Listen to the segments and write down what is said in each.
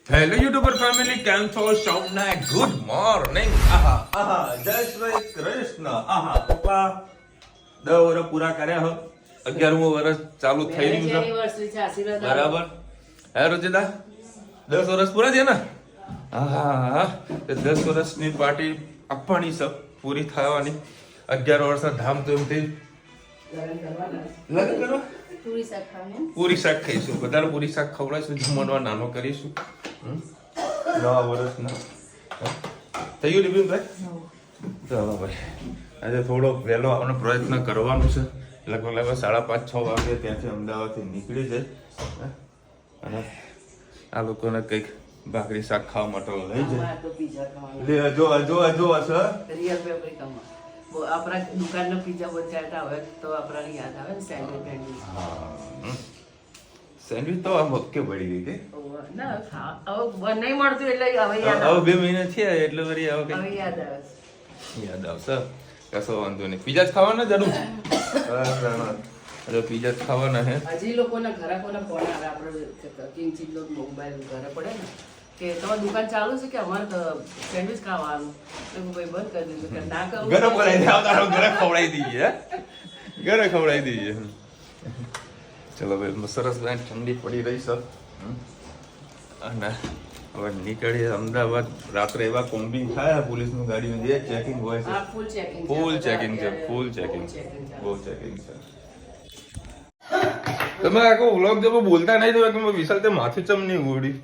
Hello YouTuber family, કેમ છો? સૌને ગુડ મોર્નિંગ. જય શ્રી કૃષ્ણ. પપ્પા 10 વર્ષ પૂરા કર્યા હો. 11મું વર્ષ ચાલુ થઈ રહ્યું છે. બરાબર હે રુચિતા? 10 વર્ષ પૂરા છે ને? હા. 10 વર્ષની પાર્ટી આપવાની છે, પૂરી થવાની. 11 વર્ષ ધામધૂમથી લગ્ન કરવા પૂરી શાક ખાઈશું. બધાને પૂરી શાક ખવડાવીશું, જમણવા નાનો કરીશું. 9 વર્ષના થઈ ગયું ડિબ્યુ ભાઈ? ચાલો ભાઈ, આજે થોડો વહેલો આવવાનો પ્રયત્ન કરવાનો છે. લગભગ 5:30-6 વાગે ત્યાંથી અમદાવાદથી નીકળી જાય અને આ લોકોને કંઈક ભાખરી શાક ખાવા માટે લઈ જાય. જો સર આપણા દુકાનનો પિઝા બચાવતા હોય તો આપણને યાદ આવે ને સેન્ડવિચ. સેન્ડવિચ તો આમ ઓકે પડી ગઈ કે ના હવે નહીં મળતું એટલે હવે યાદ હવે 2 મહિના થયા એટલે વળી હવે હવે યાદ આવશે. કશો વાંધો નહીં. પીઝા જ ખાવાના જરૂર. પીઝા જ ખાવાના હે. હજી લોકોના ઘરાકોના ફોન આવે આપણે કિંચિત મોબાઈલ ઘરે પડે ને કે તમારી દુકાન ચાલુ છે કે અમારે તો સેન્ડવિચ ખાવાનું. ભાઈ બંધ કરી દીધું કે ના કહું ઘરે ખવડાવી દઈએ. ઘરે ખવડાવી દઈએ. ચલો ભાઈ, સરસ ઠંડી પડી રહી છે અને હવે નીકળીએ અમદાવાદ. રાત્રે એવા કોમ્બિંગ થાય પોલીસનું ગાડીનું જે ચેકિંગ હોય છે, ફૂલ ચેકિંગ છે. બહુ ચેકિંગ છે. તમે આખો વ્લોગ જો બોલતા નહીં તો કે વિશાલ તે માથું ચમ નહીં ઓળી.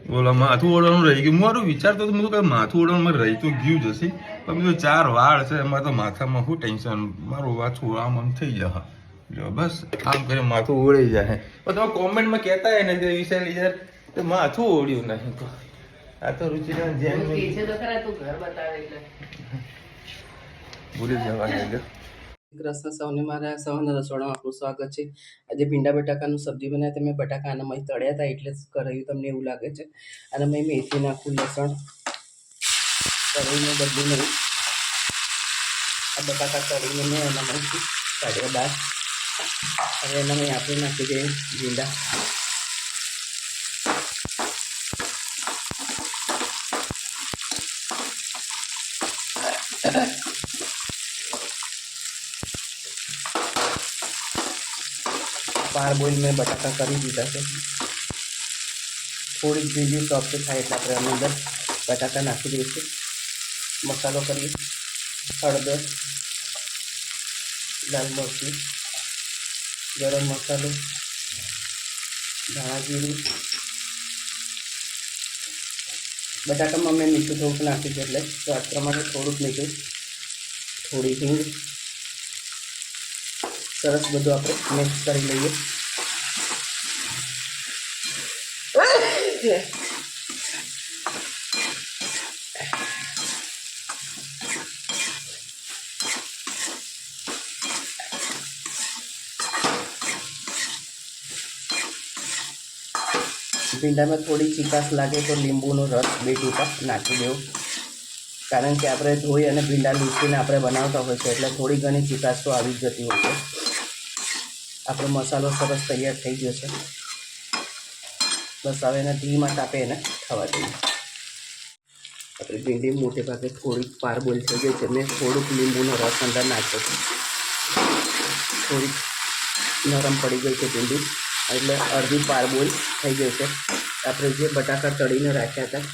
બોલો માથું ઓળવાનું રહી ગયું. મારું વિચારતો હતો કે માથું ઓળવાનું રહી તો ગયું જ હશે, પણ બીજું 4 વાળ છે એમાં તો માથામાં શું ટેન્શન. મારું માથું આમ થઈ જશે. જો બસ આમ કરીને માથું ઓળી જાય. પણ તમે કોમેન્ટમાં કહેતા ને કે વિશાલ યાર તો માથું ઓળ્યું નહીં. તો આ તો રુચિના જેમ ભૂલી જવા. કૃષ્ણ સૌને મારા સૌના રસોડામાં આપણું સ્વાગત છે. આજે ભીંડા બટાકાનું સબ્જી બનાવી. તમે બટાકા આના મય તળ્યા હતા એટલે કરાયું તમને એવું લાગે છે. અને મેં મેથી નાખું, લસણ તળીને બધું નહીં. આ બટાકા તળીને મેં એના મયથી કાઢ્યા બાદ હવે એના મય આપણે નાખી દઈએ ભીંડા. પાર બોઇલ મેં બટાકા કરી દીધા છે. થોડીક ભીંડી સોફ્ટ થાય એટલે આપણે આની અંદર બટાકા નાખી દઈશું. મસાલો કરીએ. હળદર, લાલ મરચું, ગરમ મસાલો, ધાણા જીરું. બટાકામાં મેં મીઠું થોડુંક નાખ્યું છે એટલે સ્વાદ પ્રમાણે થોડુંક મીઠું, થોડી હિંગ. સરસ બધું આપણે મિક્સ કરી લઈએ. ભીંડામાં થોડી ચીકાશ લાગે તો લીંબુનો રસ 2 ટીપા નાખી દેવો, કારણ કે આપણે ધોઈ અને ભીંડા લૂસીને આપણે બનાવતા હોય છે એટલે થોડી ઘણી ચીકાશ તો આવી જ જતી હોય છે. આપણો મસાલો સરસ તૈયાર થઈ ગયો છે. બસ હવે એને ધીમા તાપે એને થવા દઈએ. આપણે ભીંડી મોટે ભાગે થોડીક પારબોલ થઈ ગઈ છે. મેં થોડુંક લીંબુનો રસ અંદર નાખ્યો છે. થોડીક નરમ પડી ગઈ છે ભીંડી એટલે અડધી પારબોલ થઈ ગઈ છે. આપણે જે બટાકા તળીને રાખ્યા હતા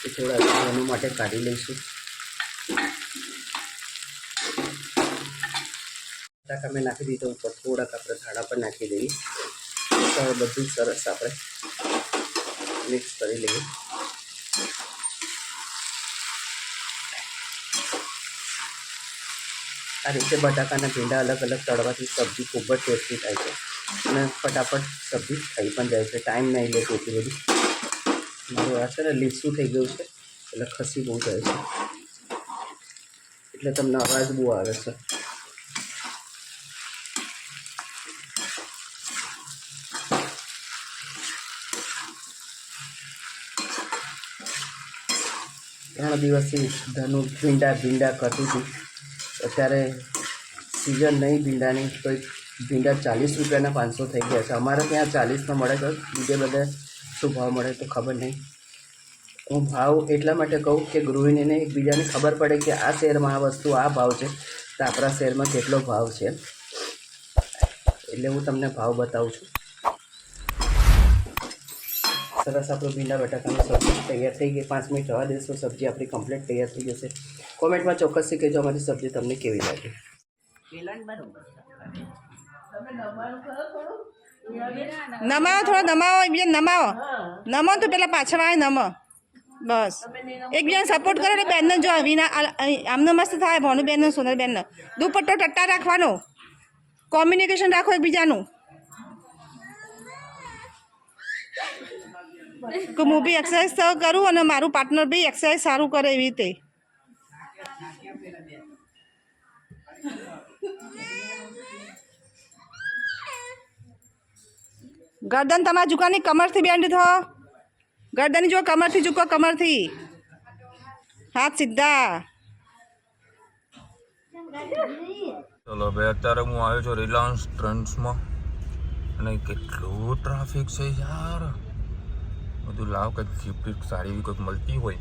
એ થોડા એનું માટે કાઢી લઈશું. બટાકા મેં નાખી દીધો ઉપર, થોડાક આપણે ધાણા પર નાખી દઈએ. તો બધું સરસ આપણે મિક્સ કરી લઈએ. આ રીતે બટાકાના ભીંડા અલગ અલગ તળવાથી સબ્જી ખૂબ જ ટેસ્ટી થાય છે અને ફટાફટ સબ્જી થઈ પણ જાય છે. ટાઈમ નહીં લે એટલી બધી. મારું આ છે ને લીસું થઈ ગયું છે એટલે ખસી બહુ જાય છે એટલે તમને અવાજ બહુ આવે છે. ત્રણ દિવસથી ધનું ભીંડા કરતી હતી. અત્યારે સિઝન નહીં ભીંડાની તો ભીંડા 40 રૂપિયાના 500 થઈ ગયા છે. અમારે ત્યાં 40માં મળે છે, બીજે બધે શું ભાવ મળે તો ખબર નહીં. હું ભાવ એટલા માટે કહું કે ગૃહિણીને એકબીજાને ખબર પડે કે આ શહેરમાં આ વસ્તુ આ ભાવ છે તો આપણા શહેરમાં કેટલો ભાવ છે. એટલે હું તમને ભાવ બતાવું છું. સરસ આપણું ભીંડા બટાકાની સબ્જી તૈયાર થઈ ગઈ. 5 મિનિટ રવા દેશો, સબ્જી આપણી કમ્પ્લીટ તૈયાર થઈ જશે. કોમેન્ટમાં ચોક્કસથી કહેજો અમારી સબ્જી તમને કેવી લાગી. નમાવો, થોડો નમાવો, એકબીજા નમાવો. નમો તો પેલા પાછળ આવે નમો. બસ એકબીજાને સપોર્ટ કરો. એટલે બેનને જો વિના આમને મસ્ત થાય. ભાનુ બેન સોનલ બેન દુપટ્ટો ટટ્ટા રાખવાનો. કોમ્યુનિકેશન રાખો એકબીજાનું. કે હું બી એક્સરસાઇઝ કરું અને મારું પાર્ટનર બી એક્સરસાઇઝ સારું કરે એવી રીતે. ગરદન તમારા ઝુકાની કમરથી બેન્ડ થો. ગરદનની જો કમરથી ઝૂકો, કમરથી હાથ સીધા. ચલો ભાઈ, અત્યારે હું આવ્યો છું રિલાયન્સ ટ્રેન્ડ્સમાં અને કેટલું ટ્રાફિક છે યાર. બધું લાવ કંઈક ગિફ્ટ સારી એવી કંઈક મળતી હોય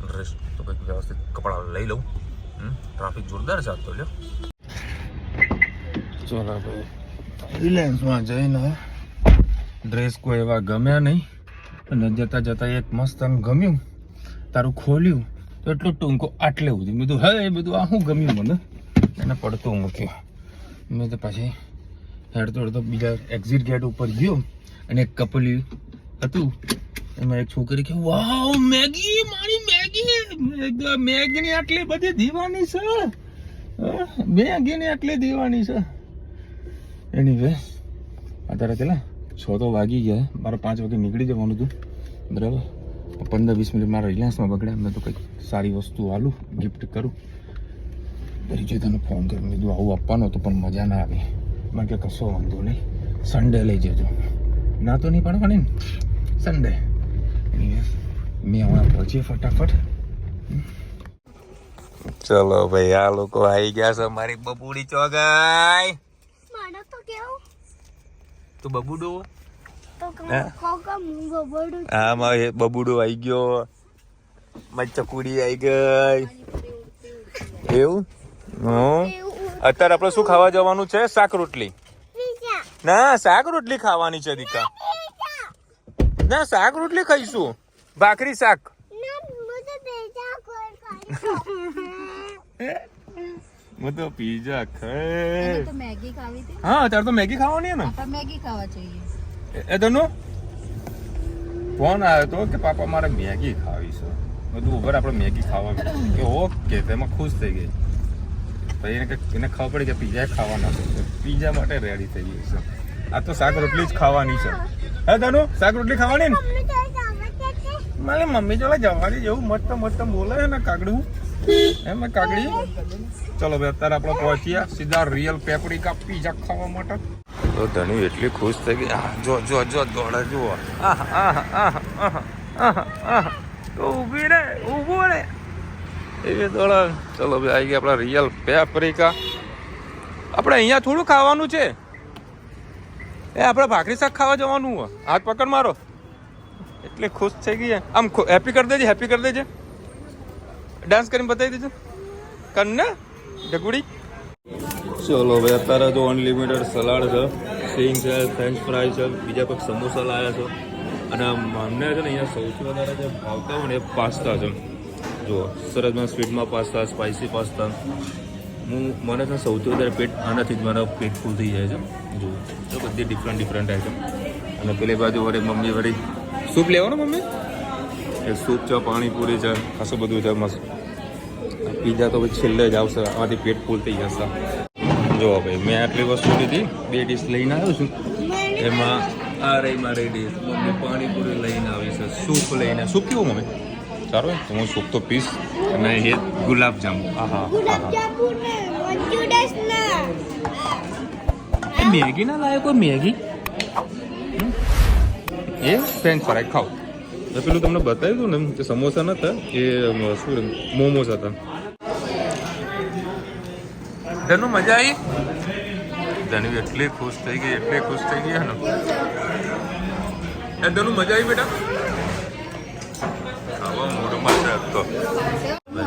ડ્રેસ તો કંઈક વ્યવસ્થિત કપડાં લઈ લઉં. ટ્રાફિક જોરદાર છે તો લ્યો. ચલો ભાઈ, રિલાયન્સમાં જઈને ડ્રેસ કોઈ એવા ગમ્યા નહીં અને જતાં જતાં એક મસ્ત આમ ગમ્યું. તારું ખોલ્યું તો એટલો ટૂંકો આટલે સુધી બધું હે એ બધું આ શું ગમ્યું મને એને પડતું મૂક્યું. મેં તો પાછી હેડતો હેડતો બીજા એક્ઝિટ ગેટ ઉપર ગયો અને એક કપલી હતું. એમાં એક છોકરી કે વાવ મેગી, મારી મેગી, મેગીની આટલી બધી દીવાની છે, મેગીની આટલી દીવાની છે. એની વે અત્યારે કેટલા 6 તો વાગી ગયા. મારે 5 વાગે નીકળી જવાનું હતું બરાબર. 15-20 મિનિટ મારા રિલાયન્સમાં બગડ્યા. મેં તો કંઈક સારી વસ્તુ આલું ગિફ્ટ કરું. પરિચય તને ફોન કરી મેં કીધું આવું આપવાનો હતો પણ મજા ના આવી. મને કે કશો વાંધો નહીં, સન્ડે લઈ જજો. ના તો નહીં પડવાની ને સન્ડે. મેં હમણાં પહોંચીએ ફટાફટ. ચલો ભાઈ, આ લોકો આવી ગયા છે. મારી બબુડી ચોગાઈ. તો બબુડો હા મારે બબુડો આવી ગયો. મારી ચકુડી આવી ગઈ. એવું અત્યારે આપણે શું ખાવા જવાનું છે? શાક રોટલી. ના, શાક રોટલી ખાવાની છે દીકા. ના, શાક રોટલી ખાઈશું. ભાખરી શાક. હું તો પીઝા ખાય. તો મેગી ખાવી હતી. હા, તારે તો મેગી ખાવાની ને. આપણે મેગી ખાવા જોઈએ. એ તનો ફોન આવ્યો તો કે પાપા મારે મેગી ખાવી છે. બધું ઉપર આપણે મેગી ખાવા કે ઓકે, તેમાં ખુશ થઈ ગઈ. પછી એને ખબર પડી કે પીઝા ખાવાના છે. પીઝા માટે રેડી થઈ ગઈ છે. આ તો શાક રોટલી જ ખાવાની છે. હે તનો શાક રોટલી ખાવાની ને? મારી મમ્મી જોડે જવાની જેવું મસ્ત મસ્ત બોલે છે ને કાગડું. એમ કાગડી. ચલો ભાઈ, અત્યારે આપણે પહોંચ્યા સીધા રિયલ પેપરિકા પીઝા ખાવા માટે. તો ધનુ એટલી ખુશ થઈ ગઈ. જો જો જો દોડે જુઓ. તો ઊભી રે, ઊભો રે એવી દોડે. ચલો ભાઈ, આવી ગયા આપણા રિયલ પેપરિકા. આપણે અહીંયા થોડું ખાવાનું છે. એ આપણે ભાખરી શાક ખાવા જવાનું હોય. હાથ પકડ મારો. એટલે ખુશ થઈ ગઈ. આમ હેપી કરી દેજે, હેપી કરી દેજે. ડાન્સ કરીને બતાવી દેજો કર ને ઢગુડી. ચલો ભાઈ, અત્યારે તો અનલિમિટેડ સલાડ છે, સિંગ છે, ફ્રેન્ચ ફ્રાય છે, બીજા કોઈક સમોસા લાવ્યા છે. અને અમને છે ને અહીંયા સૌથી વધારે જે ભાવતા હોય ને એ પાસ્તા છે. જુઓ સરસમાં સ્વીટમાં પાસ્તા, સ્પાઇસી પાસ્તા. મને છે સૌથી વધારે પેટ આનાથી જ મારા પેટ ફૂલ થઈ જાય છે. જુઓ તો બધી ડિફરન્ટ આઈટમ. અને પેલી બાજુ વળી મમ્મી વળી સૂપ લેવાનો મમ્મી. એ સૂપ છે, પાણીપુરી છે, ખાસું બધું છે મસ્ત. પીઝા તો પછી છેલ્લે જ આવશે. આમાંથી પેટ ફૂલ થઈ જશે. જો ભાઈ, મેં આટલી વસ્તુ લીધી. 2 ડીશ લઈને આવ્યો છું. એમાં આ રહી મારી ડીશ. મમ્મી પાણીપુરી લઈને આવી છે, સૂપ લઈને. સૂપ કેવું મમ્મી? સારું તો હું સૂપ તો પીશ. અને એ ગુલાબજાંબુ. એ મેગી ના લાવે કોઈ? મેગી એ ફ્રેન્ચ ફ્રાય ખાવ. પેલું તમને બતાવ્યું હતું ને કે સમોસા નતા, એ શું મોમોસ હતા. ધનુ મજા આવી? ધનુ એટલી ખુશ થઈ ગઈ, એટલી ખુશ થઈ ગઈ ને. એ તને મજા આવી બેટા ખાવા મોઢું માં તો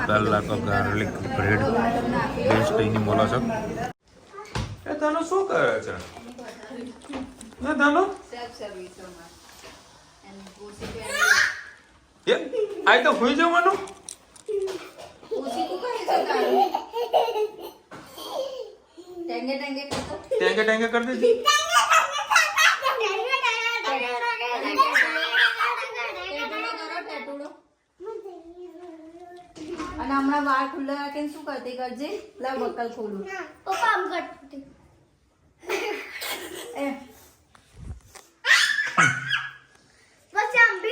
પહેલા તો ગાર્લિક બ્રેડ બેસ્ટ એની બોલો છો એ તને શું કરે છે ના તને એ આ તો હોઈ જવાનું ટેંગે ટેંગે કરી દેજે અને હમણાં વાળ ખુલ્લા રાખીને શું કરતી કરજે લાવ બકલ ખોલું પપ્પા આમ કરતી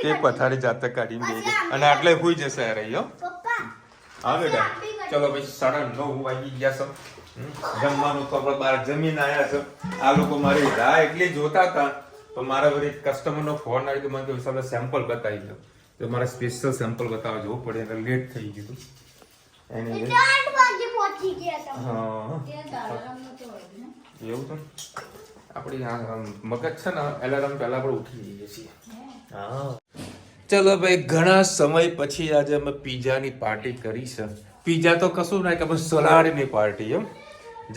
તે પથારી જાતે કાઢીને દે અને આટલે હોઈ જશે રહી હો હા બેટા ચલો ભાઈ 9:30 વાગી ગયા છો જમવાનું તો આપણે બહાર જમીને આવ્યા છો આ લોકો મારી રાહ એટલી જોતા હતા તો મારા વળી કસ્ટમરનો ફોન આવી તો મને કહ્યું સેમ્પલ બતાવી દો તો મારે સ્પેશિયલ સેમ્પલ બતાવવા જવું પડે એટલે લેટ થઈ ગયું એની હા એવું તો આપણી મગજ છે ને એલાર્મ પહેલા આપણે ઉઠી જઈએ છીએ હા ચલો ભાઈ ઘણા સમય પછી આજે અમે પીઝાની પાર્ટી કરી છે પીઝા તો કશું ના કે સલાડની પાર્ટી એમ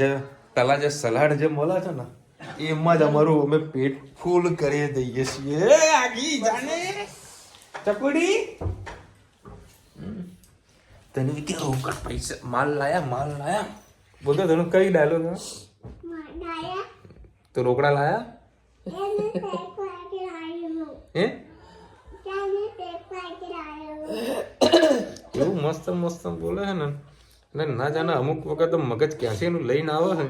જે પેલા જે સલાડ જે મળે છે ને એમાં જ અમારું અમે પેટ ફૂલ કરી દઈએ છીએ આગી જાને ચકુડી તને કે રોકડ પૈસા માલ લાયા બોલો તને કઈ ડાયલોગ તો રોકડા લાયા હે એવું મસ્ત બોલે છે ને એટલે ના જાણે અમુક વખત મગજ ક્યાંથી એનું લઈને આવે છે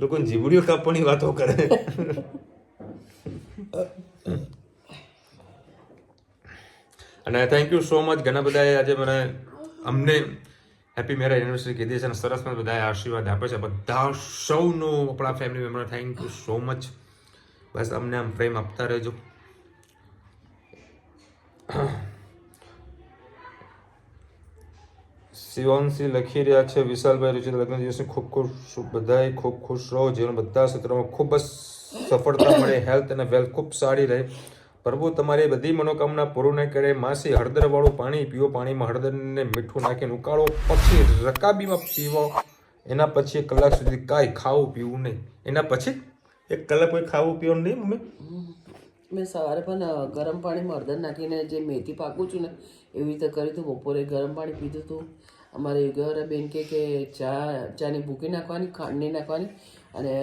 લોકો જીબડીઓ કાપવાની વાતો કરે અને થેન્ક યુ સો મચ ઘણા બધાએ આજે મને અમને હેપી મેરેજ એનિવર્સરી કીધી છે અને સરસ મને બધાએ આશીર્વાદ આપે છે બધા સૌનો આપણા family member thank you so much બસ અમને આમ પ્રેમ આપતા રહેજો શિવાંશી લખી રહ્યા છે વિશાલભાઈ રુચિ લગ્ન દિવસની ખૂબ બધાએ ખૂબ ખુશ રહો જીવન બધા ક્ષેત્રોમાં ખૂબ જ સફળતા મળે હેલ્થ અને વેલ્થ ખૂબ સારી રહે પ્રભુ તમારી બધી મનોકામના પૂર્ણ કરે માસી હળદરવાળું પાણી પીવો પાણીમાં હળદરને મીઠું નાખીને ઉકાળો પછી રકાબીમાં પીવો એના પછી 1 કલાક સુધી કાંઈ ખાવું પીવું નહીં એના પછી 1 કલાક કોઈ ખાવું પીવું નહીં મમ્મી મેં સવારે પણ ગરમ પાણીમાં હળદર નાખીને જે મેથી પાકું છું ને એવી રીતે કર્યું હતું બપોરે ગરમ પાણી પીધું હતું અમારે યુગરા બેન કે ચાની ભૂકી નાખવાની ખાંડ નહીં નાખવાની અને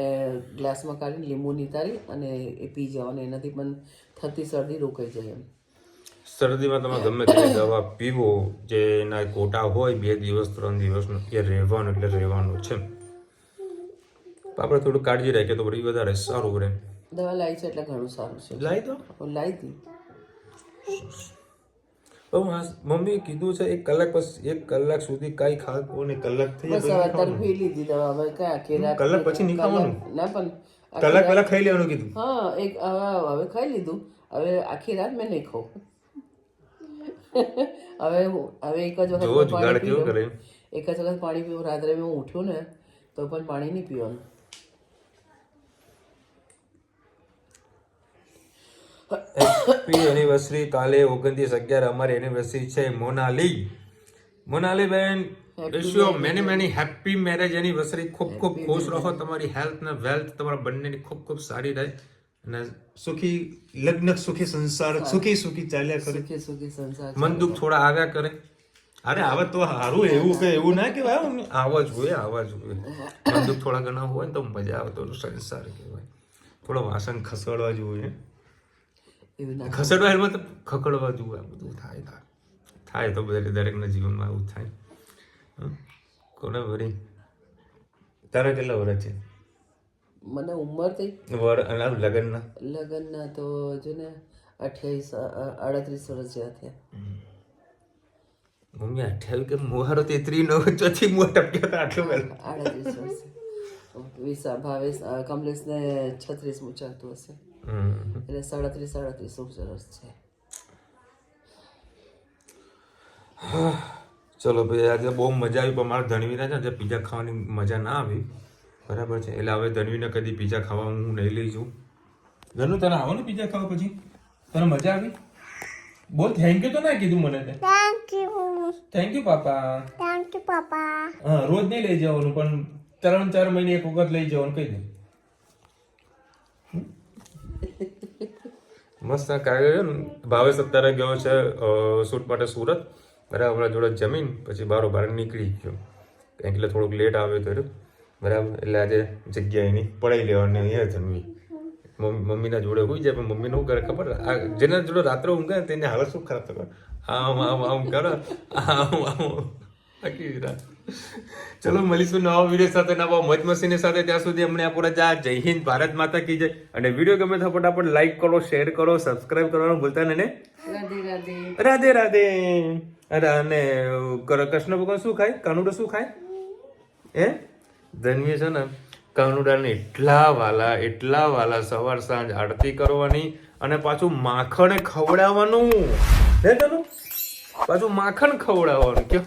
ગ્લાસમાં કાઢીને લીંબુ નીતારી અને એ પી જવાનું એનાથી પણ થતી શરદી રોકાઈ જાય એમ શરદીમાં તમે ગમે તે દવા પીવો જે એના કોટા હોય 2 દિવસ 3 દિવસનું એ રહેવાનું એટલે રહેવાનું છે આપણે થોડું કાળજી રાખીએ તો વળી વધારે સારું રહે દવા લાવી છે એટલે ઘણું સારું છે લાવી દો લાવી હતી મમ્મી કીધું છે 1 કલાક પછી 1 કલાક સુધી કાંઈ ખાવું ને કલાક થઈ બસ અત્યારે પી લીધી દવા હવે ક્યાં આખી રાત કલાક પછી નહીં ખાવાનું ના પણ કલાક પહેલા ખાઈ લેવાનું કીધું હા હવે ખાઈ લીધું હવે આખી રાત મેં નહીં ખાઉં હવે 1 જ વખત પાણી પીવું 1 જ વખત પાણી પીવું રાત્રે હું ઉઠ્યું ને તો પણ પાણી નહીં પીવાનું હેપી એનિવર્સરી કાલે 29/11 અમારી એનિવર્સરી છે મોનાલી બેન wish you many happy marriage anniversary ખૂબ ખુશ રહો તમારી હેલ્થ ને વેલ્થ તમારા બંનેની ખૂબ સારી રહે અને સુખી લગ્ન સુખી સંસાર સુખી ચાલ્યા કરે સુખી સંસાર મન દુઃખ થોડા આવ્યા કરે અરે આવે તો સારું એવું ના કહેવાય આવા જોઈએ મન દુઃખ થોડા ઘણા હોય ને તો મજા આવે તો સંસાર કહેવાય થોડો વાસણ ખસેડવા જોઈએ ખસેડવા એટલે મતલબ ખકડવા જોઈએ આ બધું થાય તો દરેકના જીવનમાં આવું થાય કોને વરી તારા કેટલા વર્ષ છે મને ઉંમર થઈ લગ્નના તો જો ને 38 વર્ષ જેવા થયા મમ્મી 28 કે મોહારો 33 નો ચોથી મોહ ટપક્યો તો આટલો પહેલા 38 વર્ષ વિસા ભાવેશ કમલેશને 36 મુ ચાલતું હશે એટલે 37 વર્ષ છે ચલો ભાઈ આજે બહુ મજા આવી પણ મારા ધણવીને છે ને પીઝા ખાવાની મજા ના આવી બરાબર છે એટલે હવે ધણવીને કદી પીઝા ખાવા હું નહીં લઈ જઉં ઘરનું તને આવવાનું પીઝા ખાવા પછી તને મજા આવી? બોલ થેન્ક યુ તો ના કીધું મને તે. થેન્ક યુ પાપા. હા રોજ નહીં લઈ જવાનું પણ 3-4 મહિને એક વખત લઈ જવાનું કહી દે. મસ્ત કાગળ ભાવેશ અત્યારે ગયો છે શૂટ માટે સુરત. બરાબર આપણા જોડે જમીન પછી બારોબાર નીકળી ગયો એટલે થોડુંક લેટ આવ્યો તો બરાબર. એટલે આજે જગ્યા એની પડાઈ લેવાની અહીંયા જમવી. મમ્મીના જોડે હોઈ જાય પણ મમ્મીને શું કરે ખબર? આ જેના જોડે રાત્રે ઊંઘે ને તેને હાલત શું ખરાબ થશે? આમ કરે આખી રાત. ચલો મળીશું નવા વિડીયો સાથે, નવા મોજ મસ્તીની સાથે. ત્યાં સુધી અમને આ પૂરા જા. જય હિન્દ, ભારત માતા કી જય. અને વિડીયો ગમે તો ફટાફટ લાઈક કરો, શેર કરો, સબસ્ક્રાઇબ કરવાનું ભૂલતા નહીં. રાધે રાધે. અરે અને કૃષ્ણ ભગવાન શું ખાય? કાનુડો શું ખાય? ધન્વી છે ને કાનુડાને એટલા વાલા સવાર સાંજ આરતી કરવાની અને પાછું માખણ ખવડાવવાનું. હે તનું પાછું માખણ ખવડાવવાનું. કયો